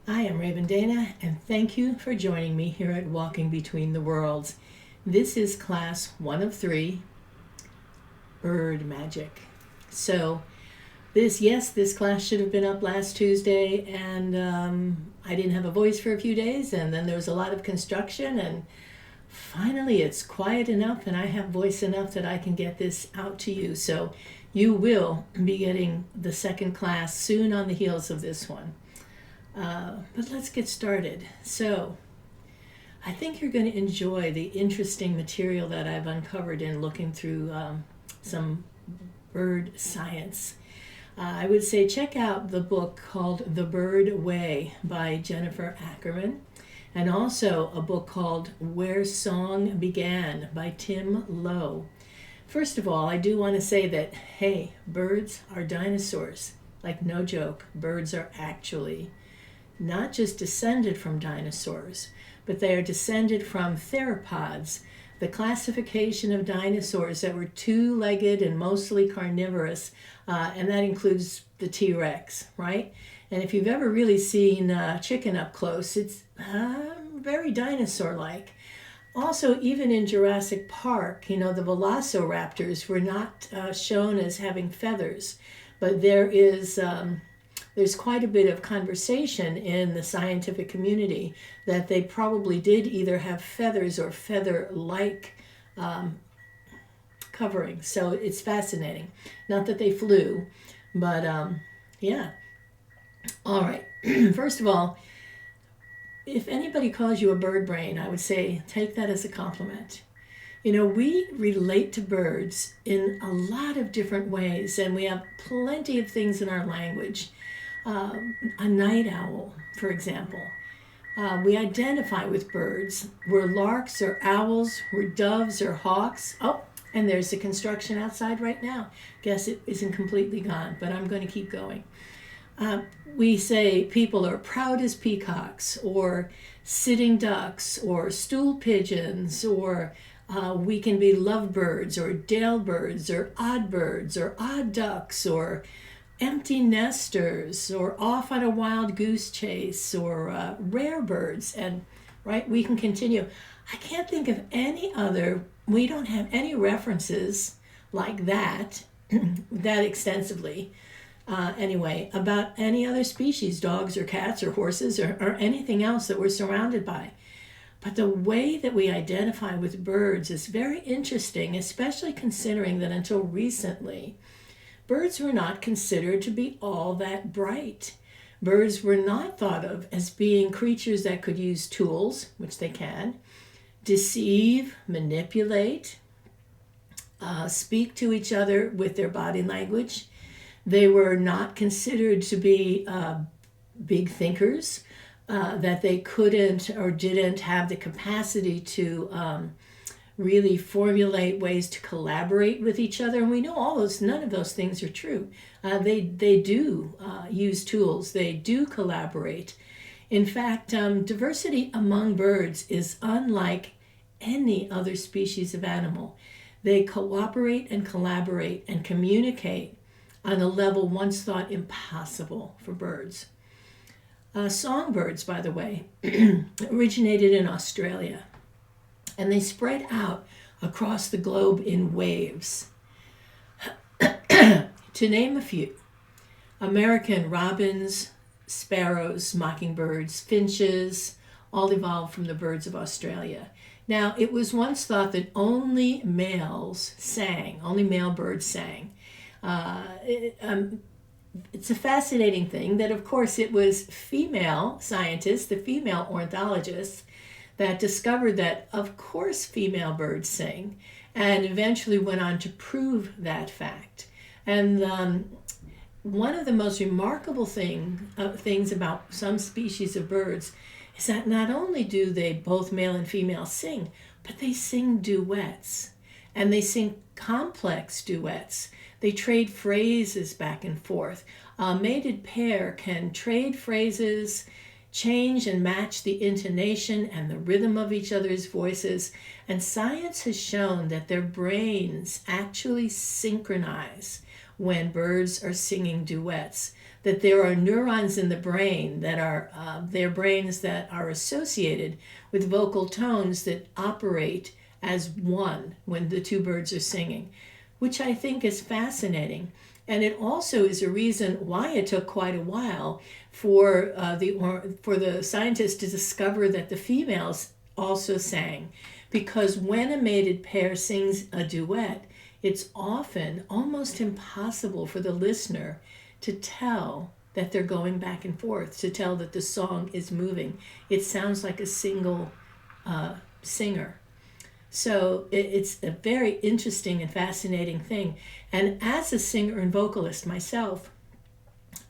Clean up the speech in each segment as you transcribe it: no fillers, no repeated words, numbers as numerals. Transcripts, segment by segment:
I am Raven Dana, and thank you for joining me here at Walking Between the Worlds. This is class 1 of 3, Bird Magic. So, this class should have been up last Tuesday, and I didn't have a voice for a few days, and then there was a lot of construction, and finally it's quiet enough, and I have voice enough that I can get this out to you. So, you will be getting the second class soon on the heels of this one. But let's get started. So, I think you're going to enjoy the interesting material that I've uncovered in looking through some bird science. I would say check out the book called The Bird Way by Jennifer Ackerman, and also a book called Where Song Began by Tim Lowe. First of all, I do want to say that, hey, birds are dinosaurs. Like, no joke, birds are actually not just descended from dinosaurs, but they are descended from theropods, the classification of dinosaurs that were two-legged and mostly carnivorous, and that includes the T-Rex, right? And if you've ever really seen chicken up close, it's very dinosaur-like. Also, even in Jurassic Park, the velociraptors were not shown as having feathers, but there's quite a bit of conversation in the scientific community that they probably did either have feathers or feather-like covering. So it's fascinating. Not that they flew, but yeah. All right. First of all, if anybody calls you a bird brain, I would say take that as a compliment. We relate to birds in a lot of different ways, and we have plenty of things in our language. A night owl, for example. We identify with birds. We're larks or owls, we're doves or hawks. Oh, and there's the construction outside right now. Guess it isn't completely gone, but I'm going to keep going. We say people are proud as peacocks, or sitting ducks, or stool pigeons, or we can be lovebirds, or dale birds, or odd ducks, or empty nesters, or off on a wild goose chase, or rare birds, and right, we can continue. I can't think of any other, we don't have any references like that, that extensively, anyway, about any other species, dogs or cats or horses or anything else that we're surrounded by. But the way that we identify with birds is very interesting, especially considering that until recently, birds were not considered to be all that bright. Birds were not thought of as being creatures that could use tools, which they can, deceive, manipulate, speak to each other with their body language. They were not considered to be big thinkers, that they couldn't or didn't have the capacity to really formulate ways to collaborate with each other. And we know none of those things are true. They do use tools. They do collaborate. In fact, diversity among birds is unlike any other species of animal. They cooperate and collaborate and communicate on a level once thought impossible for birds. Songbirds, by the way, originated in Australia, and they spread out across the globe in waves. To name a few, American robins, sparrows, mockingbirds, finches, all evolved from the birds of Australia. Now, it was once thought that only male birds sang. It's a fascinating thing that, of course, it was female scientists, the female ornithologists, that discovered that, of course, female birds sing, and eventually went on to prove that fact. And one of the most remarkable things about some species of birds is that not only do they, both male and female, sing, but they sing duets, and they sing complex duets. They trade phrases back and forth. A mated pair can trade phrases, change and match the intonation and the rhythm of each other's voices. And science has shown that their brains actually synchronize when birds are singing duets. that there are neurons in the brain that are their brains that are associated with vocal tones that operate as one when the two birds are singing, which I think is fascinating. And it also is a reason why it took quite a while for the scientists to discover that the females also sang, because when a mated pair sings a duet, it's often almost impossible for the listener to tell that they're going back and forth, to tell that the song is moving. It sounds like a single singer. So it's a very interesting and fascinating thing. And as a singer and vocalist myself,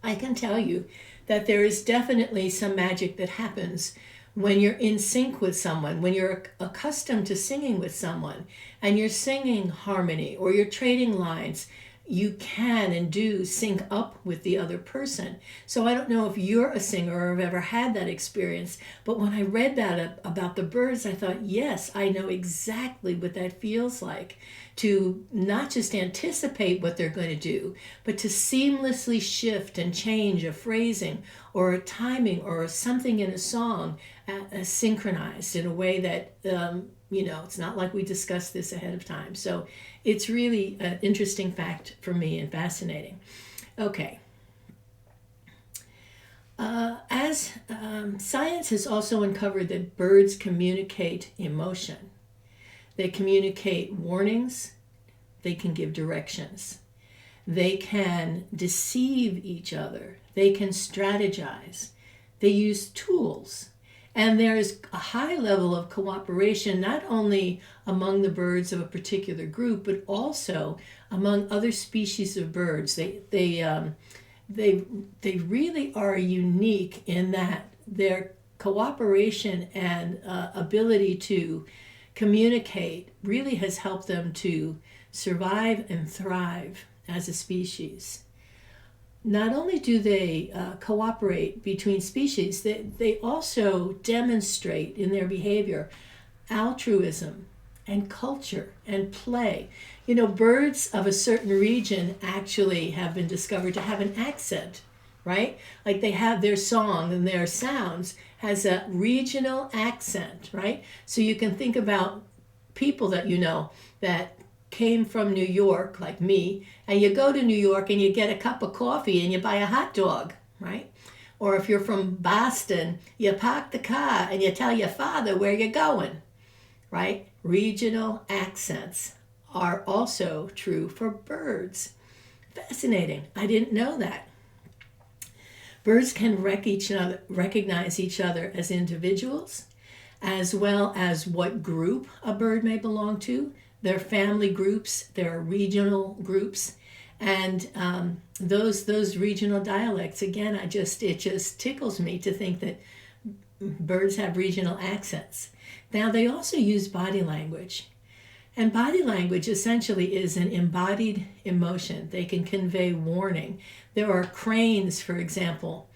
I can tell you that there is definitely some magic that happens when you're in sync with someone, when you're accustomed to singing with someone and you're singing harmony or you're trading lines. You can and do sync up with the other person. So I don't know if you're a singer or have ever had that experience, but when I read that about the birds, I thought, yes, I know exactly what that feels like, to not just anticipate what they're going to do, but to seamlessly shift and change a phrasing or a timing or something in a song synchronized in a way that it's not like we discussed this ahead of time. So it's really an interesting fact for me and fascinating. Okay. As science has also uncovered that birds communicate emotion. They communicate warnings. They can give directions. They can deceive each other. They can strategize. They use tools. And there is a high level of cooperation, not only among the birds of a particular group, but also among other species of birds. They really are unique in that their cooperation and ability to communicate really has helped them to survive and thrive as a species. Not only do they cooperate between species, they also demonstrate in their behavior altruism and culture and play. Birds of a certain region actually have been discovered to have an accent, right? Like they have their song and their sounds has a regional accent, right? So you can think about people that that came from New York, like me, and you go to New York and you get a cup of coffee and you buy a hot dog, right? Or if you're from Boston, you park the car and you tell your father where you're going, right? Regional accents are also true for birds. Fascinating. I didn't know that. Birds can recognize each other as individuals, as well as what group a bird may belong to. Their family groups, their regional groups, and those regional dialects. Again, it just tickles me to think that birds have regional accents. Now, they also use body language. And body language essentially is an embodied emotion. They can convey warning. There are cranes, for example,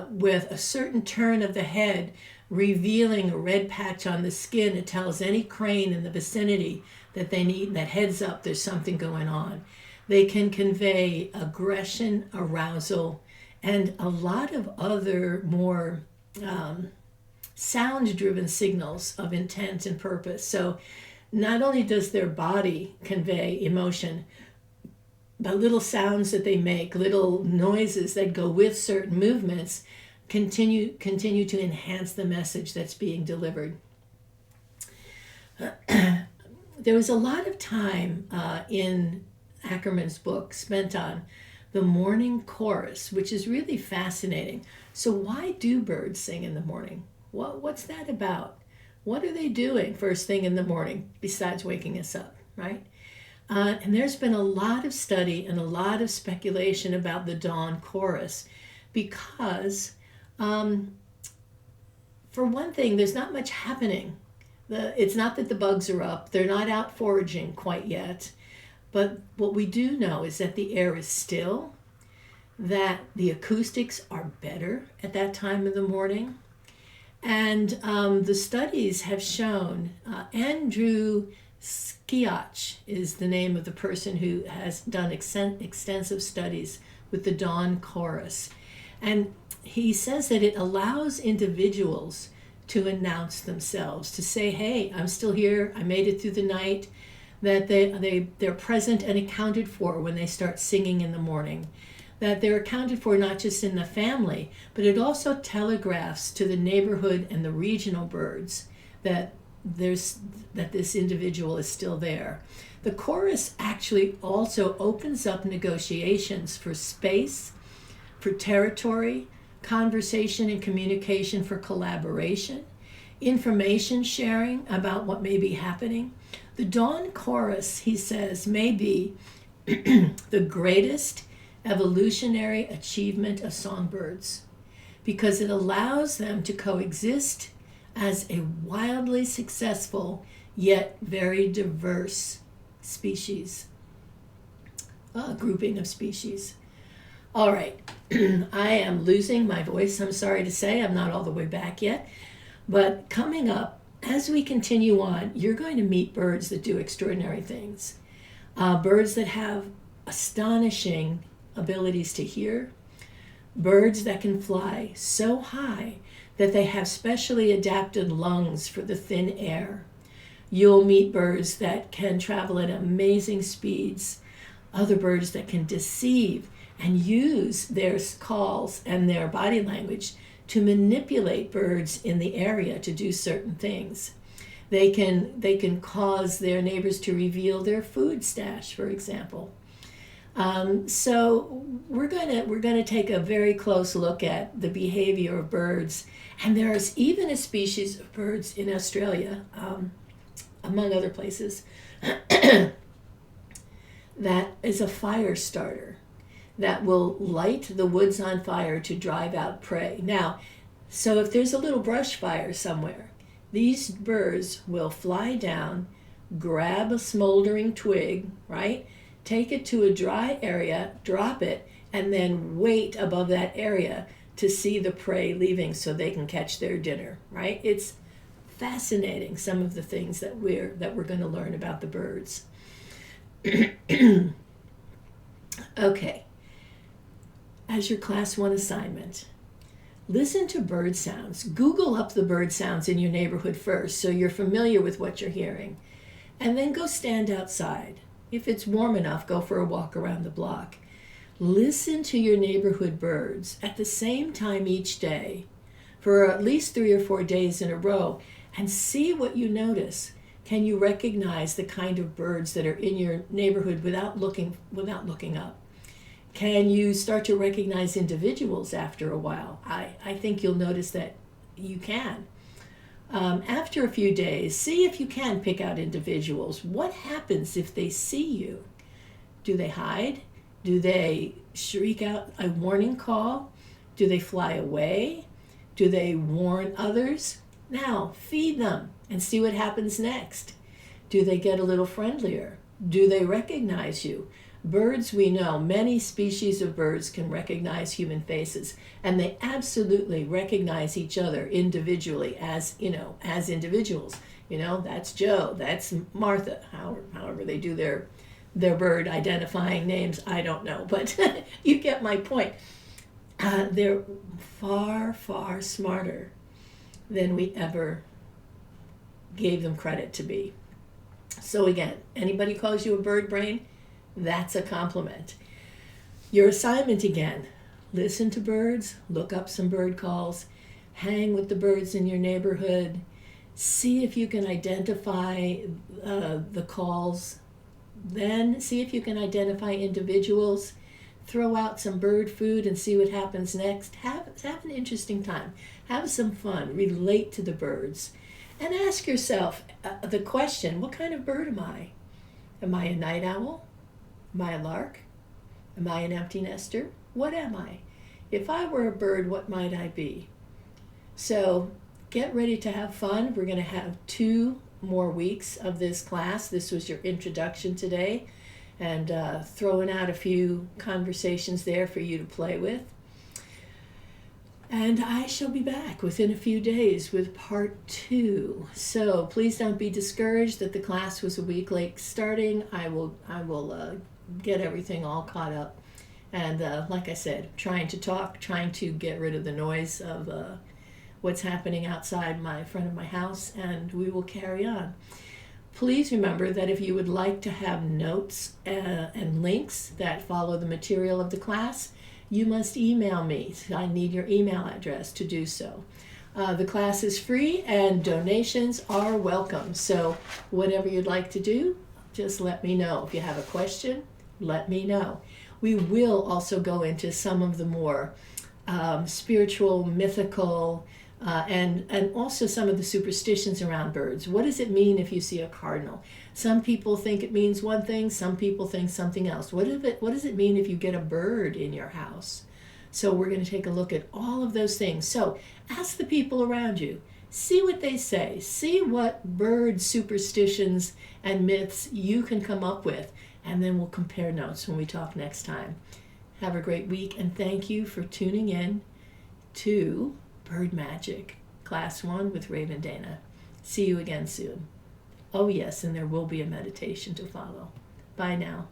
with a certain turn of the head revealing a red patch on the skin. It tells any crane in the vicinity that they need, that heads up, there's something going on. They can convey aggression, arousal, and a lot of other more sound-driven signals of intent and purpose. So not only does their body convey emotion, but little sounds that they make, little noises that go with certain movements continue to enhance the message that's being delivered. There was a lot of time in Ackerman's book spent on the morning chorus, which is really fascinating. So why do birds sing in the morning? What's that about? What are they doing first thing in the morning besides waking us up, right? And there's been a lot of study and a lot of speculation about the dawn chorus because, for one thing, there's not much happening. It's not that the bugs are up. They're not out foraging quite yet. But what we do know is that the air is still, that the acoustics are better at that time of the morning. And the studies have shown, Andrew Skiach is the name of the person who has done extensive studies with the dawn chorus. And he says that it allows individuals to announce themselves, to say, hey, I'm still here, I made it through the night, that they're present and accounted for when they start singing in the morning, that they're accounted for not just in the family, but it also telegraphs to the neighborhood and the regional birds that this individual is still there. The chorus actually also opens up negotiations for space, for territory, conversation and communication for collaboration, information sharing about what may be happening. The dawn chorus, he says, may be the greatest evolutionary achievement of songbirds because it allows them to coexist as a wildly successful yet very diverse species, grouping of species. All right, I am losing my voice, I'm sorry to say. I'm not all the way back yet. But coming up, as we continue on, you're going to meet birds that do extraordinary things. Birds that have astonishing abilities to hear. Birds that can fly so high that they have specially adapted lungs for the thin air. You'll meet birds that can travel at amazing speeds. Other birds that can deceive and use their calls and their body language to manipulate birds in the area to do certain things. They can cause their neighbors to reveal their food stash, for example. So we're gonna take a very close look at the behavior of birds, and there's even a species of birds in Australia, among other places, that is a fire starter that will light the woods on fire to drive out prey. Now, so if there's a little brush fire somewhere, these birds will fly down, grab a smoldering twig, right? Take it to a dry area, drop it, and then wait above that area to see the prey leaving so they can catch their dinner, right? It's fascinating, some of the things that we're going to learn about the birds. Okay. As your class 1 assignment, listen to bird sounds. Google up the bird sounds in your neighborhood first so you're familiar with what you're hearing. And then go stand outside. If it's warm enough, go for a walk around the block. Listen to your neighborhood birds at the same time each day for at least 3 or 4 days in a row and see what you notice. Can you recognize the kind of birds that are in your neighborhood without looking up? Can you start to recognize individuals after a while? I think you'll notice that you can. After a few days, see if you can pick out individuals. What happens if they see you? Do they hide? Do they shriek out a warning call? Do they fly away? Do they warn others? Now, feed them and see what happens next. Do they get a little friendlier? Do they recognize you? Birds, we know, many species of birds can recognize human faces, and they absolutely recognize each other individually as individuals. That's Joe, that's Martha, however they do their bird identifying names, I don't know, but you get my point. They're far, far smarter than we ever gave them credit to be. So again, anybody calls you a bird brain, that's a compliment. Your assignment again, listen to birds, look up some bird calls, hang with the birds in your neighborhood, see if you can identify the calls, then see if you can identify individuals, throw out some bird food and see what happens next. Have an interesting time, have some fun, relate to the birds, and ask yourself the question, what kind of bird am I? Am I a night owl? Am I a lark? Am I an empty nester? What am I? If I were a bird, what might I be? So get ready to have fun. We're going to have 2 more weeks of this class. This was your introduction today, and throwing out a few conversations there for you to play with. And I shall be back within a few days with part 2. So please don't be discouraged that the class was a week late starting. I will get everything all caught up And like I said, trying to talk, trying to get rid of the noise of what's happening outside my front of my house, and we will carry on. Please remember that if you would like to have notes and links that follow the material of the class, you must email me. I need your email address to do so. The class is free and donations are welcome. So whatever you'd like to do, just let me know. If you have a question, let me know. We will also go into some of the more spiritual, mythical, and also some of the superstitions around birds. What does it mean if you see a cardinal? Some people think it means one thing, some people think something else. What does it mean if you get a bird in your house? So we're going to take a look at all of those things. So ask the people around you. See what they say. See what bird superstitions and myths you can come up with. And then we'll compare notes when we talk next time. Have a great week, and thank you for tuning in to Bird Magic, Class 1 with Raven Dana. See you again soon. Oh yes, and there will be a meditation to follow. Bye now.